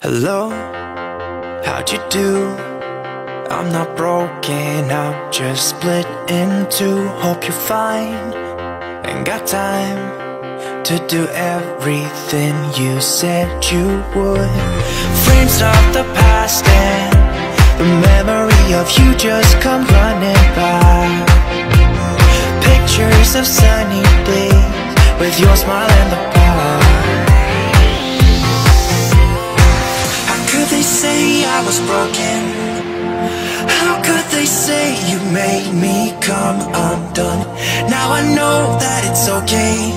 Hello, how'd you do? I'm not broken, I'm just split in two. Hope you're fine, ain't got time to do everything you said you would. Frames of the past and the memory of you just come running by. Pictures of sunny days with your smile and the bar. They say I was broken. How could they say you made me come undone? Now I know that it's okay.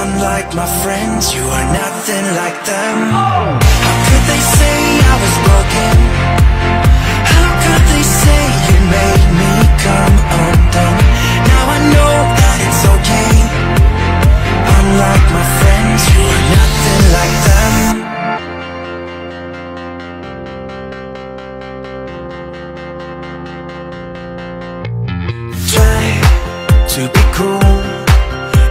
Unlike my friends, you are nothing like them. How could they say I was broken? How could they say you made me come undone? Now I know that it's okay. Unlike my friends, you are nothing like them. To be cool,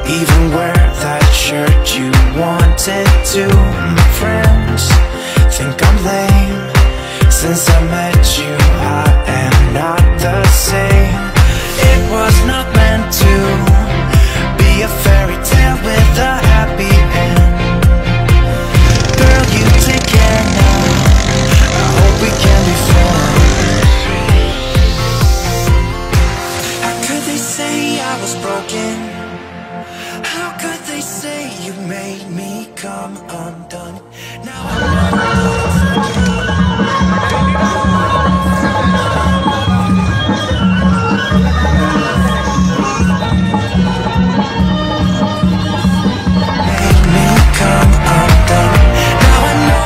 even wear that shirt you wanted to. My friends think I'm lame. Since I met you, I am not the same. It was not meant to be a fairy tale with a happy end. Girl, you take care now, I hope we can be friends. I was broken. How could they say you made me come undone? Now made me come undone. Now I know.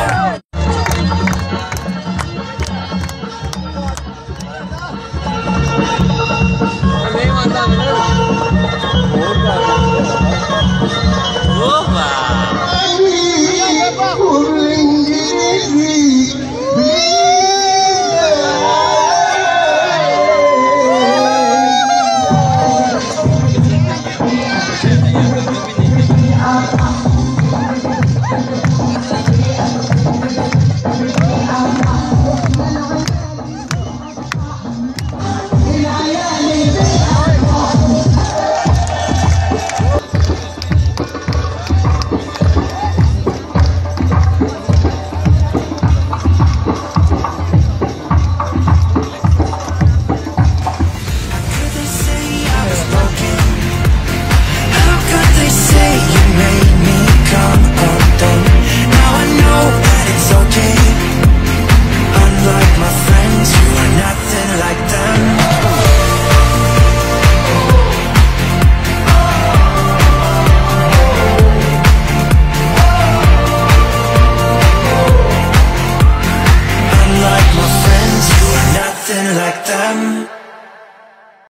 Like them.